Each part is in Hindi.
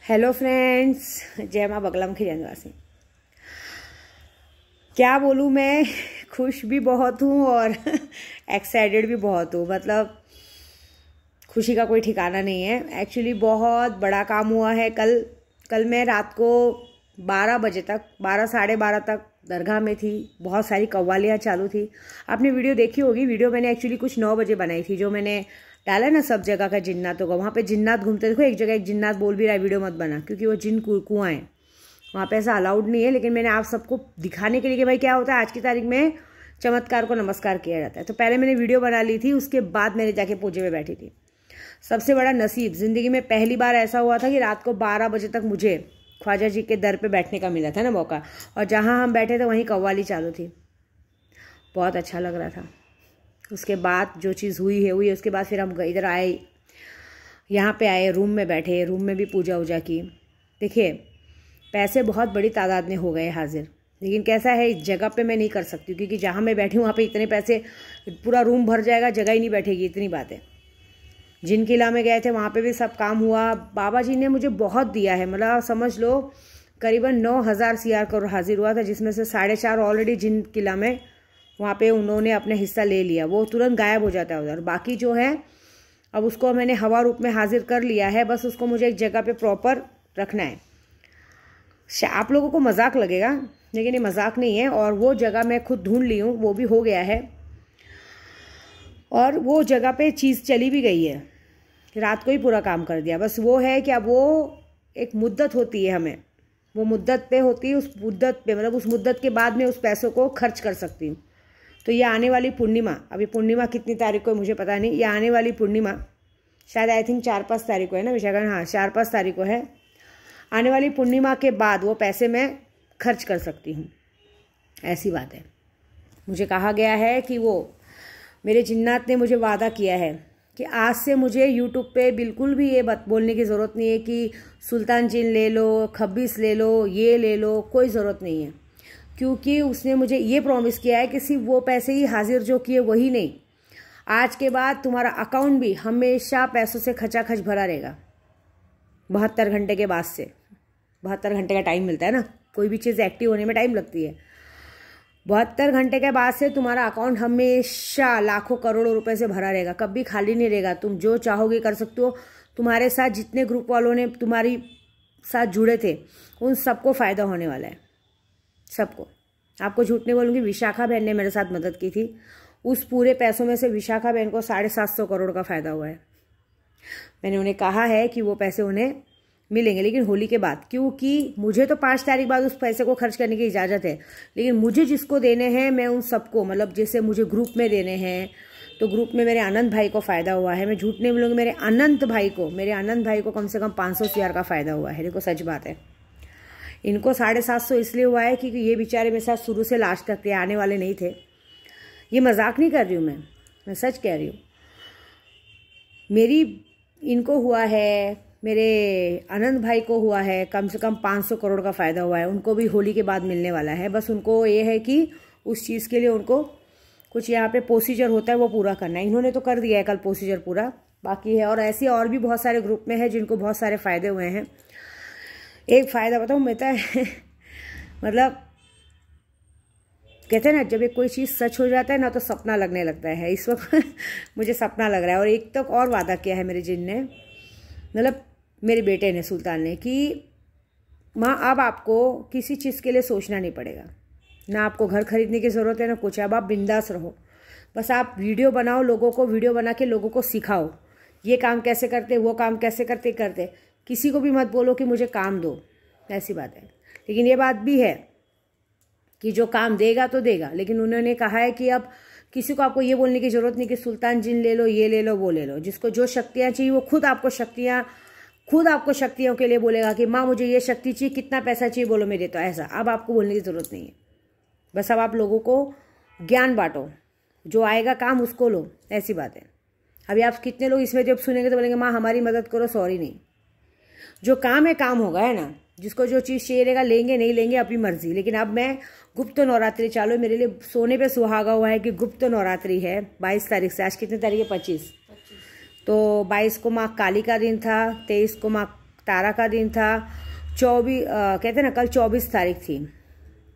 हेलो फ्रेंड्स, जय माँ बगलामुखी निवासी। क्या बोलूँ मैं, खुश भी बहुत हूँ और एक्साइटेड भी बहुत हूँ। मतलब खुशी का कोई ठिकाना नहीं है। एक्चुअली बहुत बड़ा काम हुआ है। कल मैं रात को 12 बजे तक, 12 साढ़े 12 तक दरगाह में थी। बहुत सारी कव्वालियाँ चालू थी। आपने वीडियो देखी होगी। वीडियो मैंने एक्चुअली कुछ 9 बजे बनाई थी, जो मैंने डाला ना सब जगह का जिन्नातों का। वहाँ पे जिन्नात घूमते, देखो एक जगह एक जिन्नात बोल भी रहा है वीडियो मत बना, क्योंकि वो जिन कुआं है, वहाँ पे ऐसा अलाउड नहीं है। लेकिन मैंने आप सबको दिखाने के लिए कि भाई क्या होता है आज की तारीख में चमत्कार को नमस्कार किया जाता है। तो पहले मैंने वीडियो बना ली थी, उसके बाद मैंने जाके पूजे में बैठी थी। सबसे बड़ा नसीब, ज़िंदगी में पहली बार ऐसा हुआ था कि रात को 12 बजे तक मुझे ख्वाजा जी के दर पे बैठने का मिला था ना मौका। और जहाँ हम बैठे थे वहीं कव्वाली चालू थी। बहुत अच्छा लग रहा था। उसके बाद जो चीज़ हुई है उसके बाद फिर हम इधर आए, यहाँ पे आए, रूम में बैठे, रूम में भी पूजा वूजा की। देखिए पैसे बहुत बड़ी तादाद में हो गए हाजिर, लेकिन कैसा है इस जगह पे मैं नहीं कर सकती, क्योंकि जहाँ मैं बैठी हूँ वहाँ पे इतने पैसे, पूरा रूम भर जाएगा, जगह ही नहीं बैठेगी, इतनी बात है। जिन किला में गए थे वहाँ पे भी सब काम हुआ। बाबा जी ने मुझे बहुत दिया है, मतलब समझ लो करीबन 9,000 CR करोड़ हाजिर हुआ था, जिसमें से 4.5 ऑलरेडी जिन किला में वहाँ पे उन्होंने अपने हिस्सा ले लिया, वो तुरंत गायब हो जाता है उधर। बाकी जो है अब उसको मैंने हवा रूप में हाजिर कर लिया है, बस उसको मुझे एक जगह पे प्रॉपर रखना है। आप लोगों को मजाक लगेगा, लेकिन ये मजाक नहीं है। और वो जगह मैं खुद ढूंढ ली हूँ, वो भी हो गया है। और वो जगह पे चीज़ चली भी गई है, रात को ही पूरा काम कर दिया। बस वो है कि अब वो एक मुद्दत होती है, हमें वो मुद्दत पे होती है, उस मुद्दत पे मतलब उस मुद्दत के बाद में उस पैसों को खर्च कर सकती हूँ। तो ये आने वाली पूर्णिमा, अभी पूर्णिमा कितनी तारीख को है मुझे पता नहीं, ये आने वाली पूर्णिमा शायद आई थिंक 4-5 तारीख को है ना विशाखा, हाँ 4-5 तारीख को है। आने वाली पूर्णिमा के बाद वो पैसे मैं खर्च कर सकती हूँ, ऐसी बात है। मुझे कहा गया है कि वो मेरे जिन्नात ने मुझे वादा किया है कि आज से मुझे यूट्यूब पे बिल्कुल भी ये बात बोलने की ज़रूरत नहीं है कि सुल्तान जिन ले लो, खब्बीस ले लो, ये ले लो, कोई ज़रूरत नहीं है। क्योंकि उसने मुझे ये प्रॉमिस किया है कि सिर्फ वो पैसे ही हाजिर जो किए वही नहीं, आज के बाद तुम्हारा अकाउंट भी हमेशा पैसों से खचाखच भरा रहेगा। 72 घंटे के बाद से, 72 घंटे का टाइम मिलता है ना, कोई भी चीज़ एक्टिव होने में टाइम लगती है। 72 घंटे के बाद से तुम्हारा अकाउंट हमेशा लाखों करोड़ों रुपए से भरा रहेगा, कभी खाली नहीं रहेगा। तुम जो चाहोगे कर सकते हो। तुम्हारे साथ जितने ग्रुप वालों ने तुम्हारी साथ जुड़े थे उन सबको फ़ायदा होने वाला है, सबको। आपको झूठ नहीं बोलूँगी, विशाखा बहन ने मेरे साथ मदद की थी। उस पूरे पैसों में से विशाखा बहन को 750 करोड़ का फ़ायदा हुआ है। मैंने उन्हें कहा है कि वो पैसे उन्हें मिलेंगे, लेकिन होली के बाद, क्योंकि मुझे तो 5 तारीख बाद उस पैसे को खर्च करने की इजाज़त है। लेकिन मुझे जिसको देने हैं मैं उन सबको, मतलब जैसे मुझे ग्रुप में देने हैं, तो ग्रुप में मेरे अनंत भाई को फ़ायदा हुआ है। मैं झूठ नहीं बोलूँगी, मेरे अनंत भाई को कम से कम 500 CR का फ़ायदा हुआ है। देखो सच बात है। इनको 750 इसलिए हुआ है क्योंकि ये बेचारे मेरे साथ शुरू से लास्ट तक थे, आने वाले नहीं थे। ये मजाक नहीं कर रही हूँ, मैं सच कह रही हूँ। मेरी इनको हुआ है, मेरे अनंत भाई को हुआ है, कम से कम 500 करोड़ का फ़ायदा हुआ है। उनको भी होली के बाद मिलने वाला है। बस उनको ये है कि उस चीज़ के लिए उनको कुछ यहाँ पे प्रोसीजर होता है, वो पूरा करना है। इन्होंने तो कर दिया है कल प्रोसीजर पूरा, बाकी है। और ऐसे और भी बहुत सारे ग्रुप में है जिनको बहुत सारे फ़ायदे हुए हैं। एक फ़ायदा बताऊँ मैं तो मतलब कहते हैं ना, जब एक कोई चीज़ सच हो जाता है ना तो सपना लगने लगता है। इस वक्त मुझे सपना लग रहा है। और एक तक और वादा किया है मेरे जिन ने, मतलब मेरे बेटे ने, सुल्तान ने, कि माँ अब आपको किसी चीज़ के लिए सोचना नहीं पड़ेगा, ना आपको घर खरीदने की ज़रूरत है ना कुछ। अब आप बिंदास रहो, बस आप वीडियो बनाओ, लोगों को वीडियो बना के लोगों को सिखाओ ये काम कैसे करते, वो काम कैसे करते। किसी को भी मत बोलो कि मुझे काम दो, ऐसी बात है। लेकिन ये बात भी है कि जो काम देगा तो देगा, लेकिन उन्होंने कहा है कि अब किसी को आपको ये बोलने की ज़रूरत नहीं कि सुल्तान जिन ले लो, ये ले लो, वो ले लो। जिसको जो शक्तियाँ चाहिए वो खुद आपको शक्तियों के लिए बोलेगा कि माँ मुझे ये शक्ति चाहिए, कितना पैसा चाहिए बोलो मेरे, तो ऐसा अब आपको बोलने की ज़रूरत नहीं है। बस अब आप लोगों को ज्ञान बांटो, जो आएगा काम उसको लो, ऐसी बात है। अभी आप कितने लोग इसमें जब सुनेंगे तो बोलेंगे माँ हमारी मदद करो, सॉरी नहीं, जो काम है काम होगा, है ना। जिसको जो चीज़ चाहिए रहेगा, लेंगे नहीं लेंगे अपनी मर्जी। लेकिन अब मैं गुप्त नवरात्रि चालू, मेरे लिए सोने पे सुहागा हुआ है कि गुप्त नवरात्रि है 22 तारीख से। आज कितनी तारीख है? 25। तो 22 को माँ काली का दिन था, 23 को माँ तारा का दिन था 24, कहते हैं ना कल 24 तारीख थी,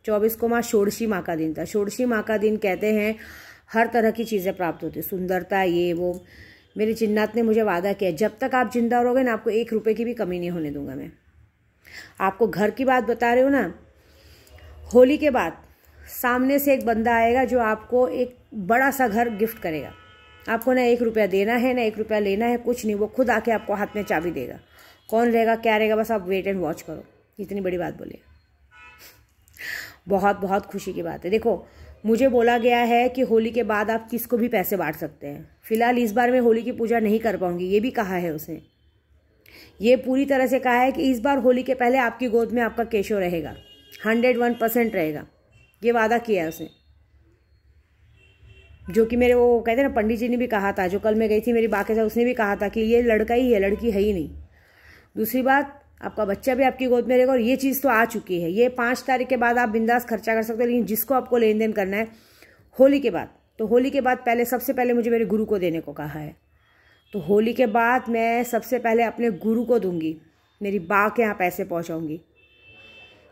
24 को माँ षोडशी माँ का दिन था। षोडशी माँ का दिन कहते हैं हर तरह की चीज़ें प्राप्त होती, सुंदरता, ये वो। मेरे जिन्नात ने मुझे वादा किया जब तक आप जिंदा रहोगे ना आपको 1 रुपये की भी कमी नहीं होने दूंगा मैं। आपको घर की बात बता रही हूँ ना, होली के बाद सामने से एक बंदा आएगा जो आपको एक बड़ा सा घर गिफ्ट करेगा। आपको ना 1 रुपया देना है ना 1 रुपया लेना है, कुछ नहीं, वो खुद आके आपको हाथ में चाबी देगा। कौन रहेगा क्या रहेगा बस आप वेट एंड वॉच करो। इतनी बड़ी बात बोले, बहुत बहुत खुशी की बात है। देखो मुझे बोला गया है कि होली के बाद आप किसको भी पैसे बांट सकते हैं। फिलहाल इस बार मैं होली की पूजा नहीं कर पाऊंगी, ये भी कहा है उसने। ये पूरी तरह से कहा है कि इस बार होली के पहले आपकी गोद में आपका केशव रहेगा, 101% रहेगा, ये वादा किया है उसने। जो कि मेरे वो कहते हैं ना पंडित जी ने भी कहा था, जो कल मैं गई थी मेरी बा के साथ, उसने भी कहा था कि ये लड़का ही है, लड़की है ही नहीं। दूसरी बात, आपका बच्चा भी आपकी गोद में रहेगा। और ये चीज़ तो आ चुकी है, ये 5 तारीख के बाद आप बिंदास खर्चा कर सकते हो। लेकिन जिसको आपको लेन देन करना है होली के बाद, तो होली के बाद पहले सबसे पहले मुझे मेरे गुरु को देने को कहा है। तो होली के बाद मैं सबसे पहले अपने गुरु को दूंगी, मेरी बा के यहाँ पैसे पहुँचाऊँगी।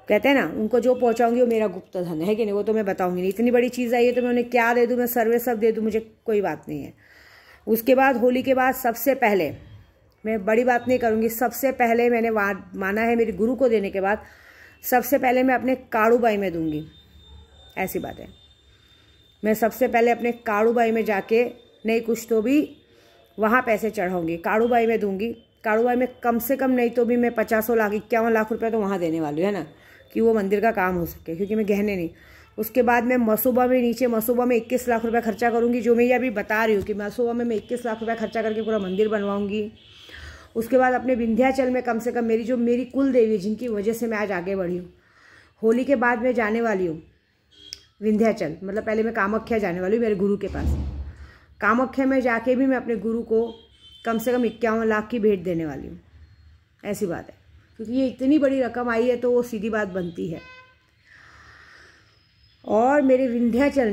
कहते हैं ना उनको जो पहुँचाऊँगी वो मेरा गुप्त धन है कि नहीं, वो तो मैं बताऊँगी नहीं। इतनी बड़ी चीज़ आई है तो मैं उन्हें क्या दे दूँ, मैं सर्वे सब दे दूँ, मुझे कोई बात नहीं है। उसके बाद होली के बाद सबसे पहले मैं बड़ी बात नहीं करूँगी, सबसे पहले मैंने माना है मेरे गुरु को देने के बाद सबसे पहले मैं अपने काड़ूबाई में दूंगी। ऐसी बात है, मैं सबसे पहले अपने काड़ूबाई में जाके नहीं कुछ तो भी वहाँ पैसे चढ़ाऊँगी, काड़ूबाई में दूंगी। काड़ूबाई में कम से कम नहीं तो भी मैं 50 लाख 51 लाख रुपये तो वहाँ देने वाली हूँ, है ना, कि वो मंदिर का काम हो सके, क्योंकि मैं गहने नहीं। उसके बाद मैं मसूबा में नीचे मसूबा में 21 लाख रुपये खर्चा करूँगी, जो मैं ये अभी बता रही हूँ कि मसूबा में मैं 21 लाख रुपये खर्चा करके पूरा मंदिर बनवाऊँगी। उसके बाद अपने विंध्याचल में कम से कम मेरी कुल देवी जिनकी वजह से मैं आज आगे बढ़ी हूँ, होली के बाद मैं जाने वाली हूँ विंध्याचल, मतलब पहले मैं कामाख्या जाने वाली हूँ मेरे गुरु के पास। कामाख्या में जाके भी मैं अपने गुरु को कम से कम 51 लाख की भेंट देने वाली हूँ। ऐसी बात है, क्योंकि ये इतनी बड़ी रकम आई है तो वो सीधी बात बनती है। और मेरे विंध्याचल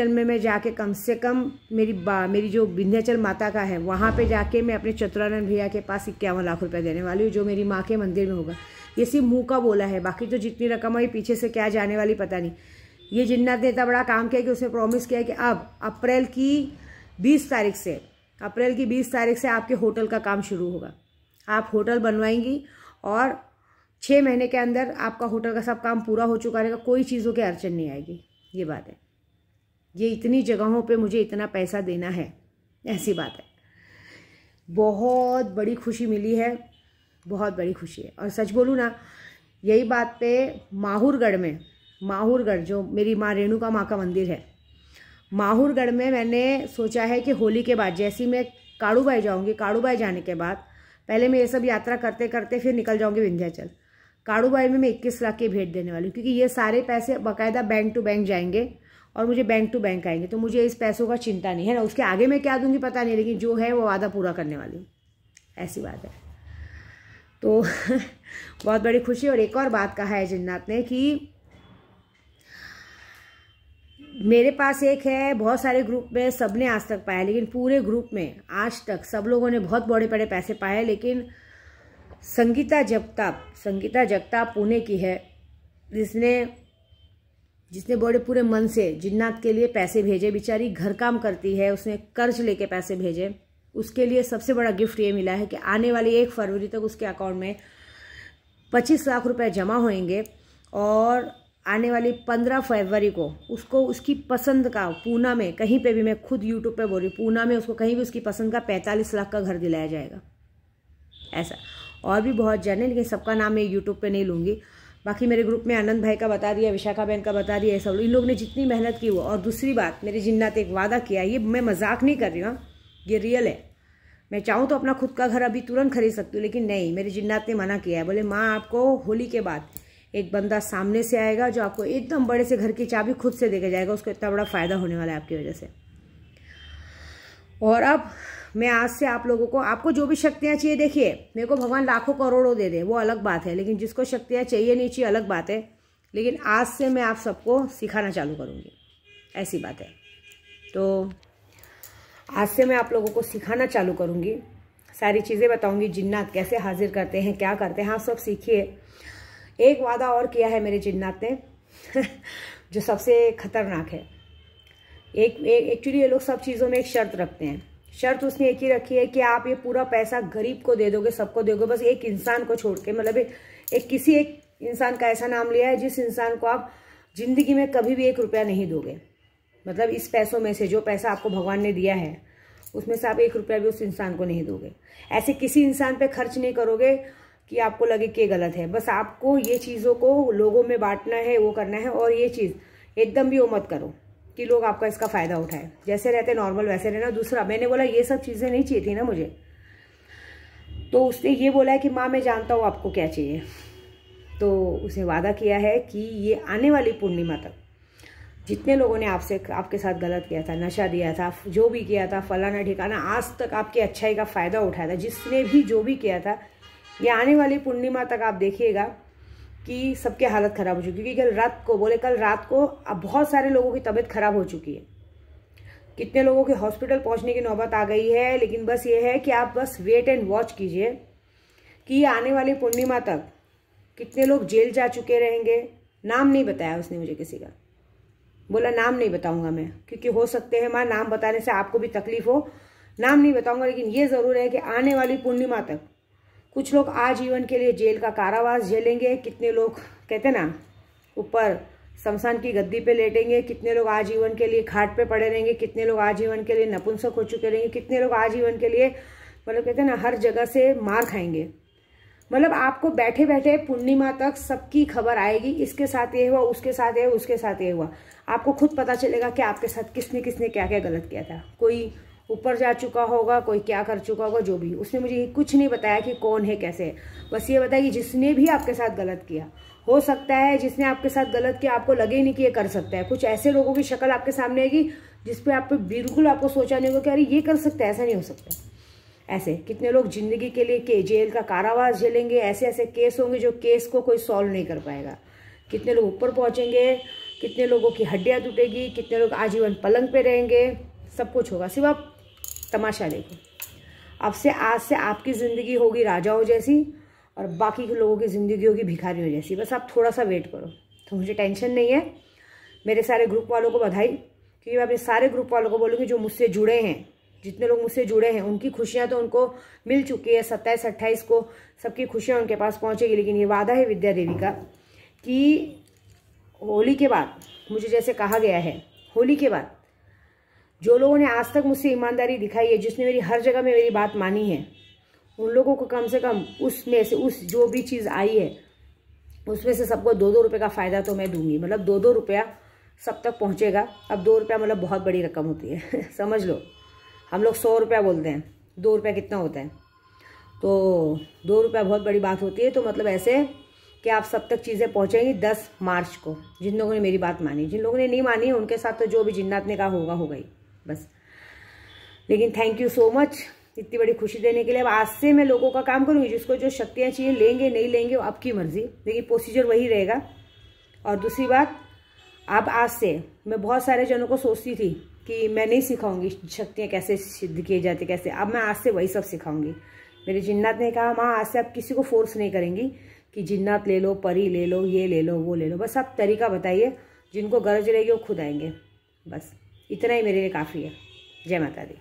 में मैं जाके कम से कम मेरी जो विंध्याचल माता का है वहाँ पे जाके मैं अपने चतुरानंद भैया के पास 51 लाख रुपए देने वाली हूँ, जो मेरी माँ के मंदिर में होगा। ये सिर्फ मुँह का बोला है, बाकी तो जितनी रकम आई पीछे से क्या जाने वाली पता नहीं। ये जिन्नात ने इतना बड़ा काम किया कि उसने प्रॉमिस किया कि अब अप्रैल की 20 तारीख से आपके होटल का काम शुरू होगा। आप होटल बनवाएंगी और 6 महीने के अंदर आपका होटल का सब काम पूरा हो चुका रहेगा, कोई चीज़ों की अड़चन नहीं आएगी। ये बात है, ये इतनी जगहों पे मुझे इतना पैसा देना है, ऐसी बात है। बहुत बड़ी खुशी मिली है, बहुत बड़ी खुशी है। और सच बोलूँ ना, यही बात पे माहूरगढ़ जो मेरी माँ रेणुका माँ का मंदिर है, माहूरगढ़ में मैंने सोचा है कि होली के बाद जैसे ही मैं काड़ूबाई जाऊँगी, काड़ूबाई जाने के बाद पहले मैं ये सब यात्रा करते करते फिर निकल जाऊँगी विंध्याचल। काड़ूबाई में मैं 21 लाख की भेंट देने वाली हूँ, क्योंकि ये सारे पैसे बाकायदा बैंक टू बैंक जाएंगे और मुझे बैंक टू बैंक आएंगे, तो मुझे इस पैसों का चिंता नहीं है ना। उसके आगे मैं क्या दूंगी पता नहीं, लेकिन जो है वो वादा पूरा करने वाली हूँ, ऐसी बात है। तो बहुत बड़ी खुशी। और एक और बात कहा है जिन्नात ने कि मेरे पास एक है, बहुत सारे ग्रुप में सबने आज तक पाया, लेकिन पूरे ग्रुप में आज तक सब लोगों ने बहुत बड़े बड़े पैसे पाए, लेकिन संगीता जगताप पुणे की है, जिसने बड़े पूरे मन से जिन्नात के लिए पैसे भेजे। बेचारी घर काम करती है, उसने कर्ज लेके पैसे भेजे। उसके लिए सबसे बड़ा गिफ्ट ये मिला है कि आने वाली 1 फरवरी तक उसके अकाउंट में 25 लाख रुपए जमा होंगे और आने वाली 15 फरवरी को उसको उसकी पसंद का पूना में, कहीं पे भी, मैं खुद यूट्यूब पे बोल रही, पूना में उसको कहीं भी उसकी पसंद का 45 लाख का घर दिलाया जाएगा। ऐसा और भी बहुत जन है, लेकिन सबका नाम मैं यूट्यूब पे नहीं लूँगी। बाकी मेरे ग्रुप में आनंद भाई का बता दिया, विशाखा बहन का बता दिया, सब इन लोग ने जितनी मेहनत की वो। और दूसरी बात, मेरे जिन्नात एक वादा किया, ये मैं मजाक नहीं कर रही हूँ, ये रियल है। मैं चाहूँ तो अपना खुद का घर अभी तुरंत खरीद सकती हूँ, लेकिन नहीं, मेरे जिन्नात ने मना किया है। बोले माँ आपको होली के बाद एक बंदा सामने से आएगा जो आपको एकदम बड़े से घर की चाबी खुद से देके जाएगा, उसको इतना बड़ा फायदा होने वाला है आपकी वजह से। और अब मैं आज से आप लोगों को, आपको जो भी शक्तियाँ चाहिए, देखिए मेरे को भगवान लाखों करोड़ों दे दे वो अलग बात है, लेकिन जिसको शक्तियाँ चाहिए नहीं चाहिए अलग बात है। लेकिन आज से मैं आप सबको सिखाना चालू करूँगी, ऐसी बात है। तो आज से मैं आप लोगों को सिखाना चालू करूँगी। सारी चीज़ें बताऊंगी, जिन्नात कैसे हाजिर करते हैं, क्या करते हैं, आप सब सीखिए। एक वादा और किया है मेरे जिन्नात ने जो सबसे खतरनाक है। एक्चुअली ये लोग सब चीज़ों में एक शर्त रखते हैं। शर्त उसने एक ही रखी है कि आप ये पूरा पैसा गरीब को दे दोगे, सबको दोगे, बस एक इंसान को छोड़ के। मतलब किसी एक इंसान का ऐसा नाम लिया है जिस इंसान को आप जिंदगी में कभी भी 1 रुपया नहीं दोगे। मतलब इस पैसों में से, जो पैसा आपको भगवान ने दिया है उसमें से आप 1 रुपया भी उस इंसान को नहीं दोगे। ऐसे किसी इंसान पे खर्च नहीं करोगे कि आपको लगे कि गलत है। बस आपको ये चीज़ों को लोगों में बांटना है, वो करना है। और ये चीज़ एकदम भी वो मत करो कि लोग आपका इसका फ़ायदा उठाए। जैसे रहते नॉर्मल वैसे रहना। दूसरा, मैंने बोला ये सब चीज़ें नहीं चाहिए थी ना मुझे, तो उसने ये बोला है कि माँ मैं जानता हूँ आपको क्या चाहिए। तो उसने वादा किया है कि ये आने वाली पूर्णिमा तक जितने लोगों ने आपके साथ गलत किया था, नशा दिया था, जो भी किया था, फलाना ठिकाना, आज तक आपकी अच्छाई का फ़ायदा उठाया था, जिसने भी जो भी किया था, ये आने वाली पूर्णिमा तक आप देखिएगा कि सबके हालत ख़राब हो चुकी है। क्योंकि कल रात को अब बहुत सारे लोगों की तबीयत ख़राब हो चुकी है। कितने लोगों के हॉस्पिटल पहुंचने की नौबत आ गई है। लेकिन बस ये है कि आप बस वेट एंड वॉच कीजिए कि आने वाली पूर्णिमा तक कितने लोग जेल जा चुके रहेंगे। नाम नहीं बताया उसने मुझे किसी का, बोला नाम नहीं बताऊंगा मैं, क्योंकि हो सकते हैं माँ नाम बताने से आपको भी तकलीफ हो। नाम नहीं बताऊंगा, लेकिन ये ज़रूर है कि आने वाली पूर्णिमा तक कुछ लोग आजीवन के लिए जेल का कारावास झेलेंगे। कितने लोग कहते ना ऊपर शमशान की गद्दी पे लेटेंगे। कितने लोग आजीवन के लिए खाट पे पड़े रहेंगे। कितने लोग आजीवन के लिए नपुंसक हो चुके रहेंगे। कितने लोग आजीवन के लिए मतलब कहते हैं ना हर जगह से मार खाएंगे। मतलब आपको बैठे बैठे पूर्णिमा तक सबकी खबर आएगी, इसके साथ ये हुआ, उसके साथ ये, उसके साथ ये हुआ। आपको खुद पता चलेगा कि आपके साथ किसने किसने क्या क्या गलत किया था। कोई ऊपर जा चुका होगा, कोई क्या कर चुका होगा, जो भी। उसने मुझे कुछ नहीं बताया कि कौन है कैसे है, बस ये बताया कि जिसने भी आपके साथ गलत किया, हो सकता है जिसने आपके साथ गलत किया आपको लगे ही नहीं कि ये कर सकता है। कुछ ऐसे लोगों की शक्ल आपके सामने आएगी जिसपे आप बिल्कुल आपको सोचा नहीं होगा कि अरे ये कर सकता है, ऐसा नहीं हो सकता। ऐसे कितने लोग जिंदगी के लिए जेल का कारावास झेलेंगे। ऐसे ऐसे केस होंगे जो केस को कोई सॉल्व नहीं कर पाएगा। कितने लोग ऊपर पहुंचेंगे, कितने लोगों की हड्डियां टूटेगी, कितने लोग आजीवन पलंग पे रहेंगे। सब कुछ होगा, सिर्फ आप तमाशा देखो। आज से आपकी ज़िंदगी होगी राजाओं जैसी और बाकी के लोगों की ज़िंदगी होगी भिखारियों जैसी। बस आप थोड़ा सा वेट करो। तो मुझे टेंशन नहीं है। मेरे सारे ग्रुप वालों को बधाई, क्योंकि मैं अपने सारे ग्रुप वालों को बोलूँगी जो मुझसे जुड़े हैं, जितने लोग मुझसे जुड़े हैं उनकी खुशियाँ तो उनको मिल चुकी है। 27-28 को सबकी खुशियाँ उनके पास पहुँचेगी। लेकिन ये वादा है विद्या देवी का कि होली के बाद, मुझे जैसे कहा गया है, होली के बाद जो लोगों ने आज तक मुझसे ईमानदारी दिखाई है, जिसने मेरी हर जगह में मेरी बात मानी है, उन लोगों को कम से कम उसमें से उस जो भी चीज़ आई है उसमें से सबको 2-2 रुपये का फ़ायदा तो मैं दूंगी। मतलब 2-2 रुपया सब तक पहुंचेगा। अब 2 रुपया मतलब बहुत बड़ी रकम होती है समझ लो। हम लोग 100 रुपया बोलते हैं, 2 रुपया कितना होता है, तो 2 रुपया बहुत बड़ी बात होती है। तो मतलब ऐसे कि आप सब तक चीज़ें पहुंचेंगी 10 मार्च को। जिन लोगों ने मेरी बात मानी, जिन लोगों ने नहीं मानी उनके साथ तो जो भी जिन्नात ने कहा होगा होगा ही बस। लेकिन थैंक यू सो मच इतनी बड़ी खुशी देने के लिए। अब आज से मैं लोगों का काम करूँगी, जिसको जो शक्तियाँ चाहिए लेंगे नहीं लेंगे वो आपकी मर्जी, लेकिन प्रोसीजर वही रहेगा। और दूसरी बात, अब आज से मैं बहुत सारे जनों को सोचती थी कि मैं नहीं सिखाऊंगी शक्तियाँ कैसे सिद्ध किए जाते कैसे। अब मैं आज से वही सब सिखाऊंगी। मेरे जिन्नात ने कहा माँ आज से आप किसी को फोर्स नहीं करेंगी कि जिन्नात ले लो, परी ले लो, ये ले लो, वो ले लो। बस आप तरीका बताइए, जिनको गरज रहेगी वो खुद आएंगे। बस इतना ही मेरे लिए काफ़ी है। जय माता दी।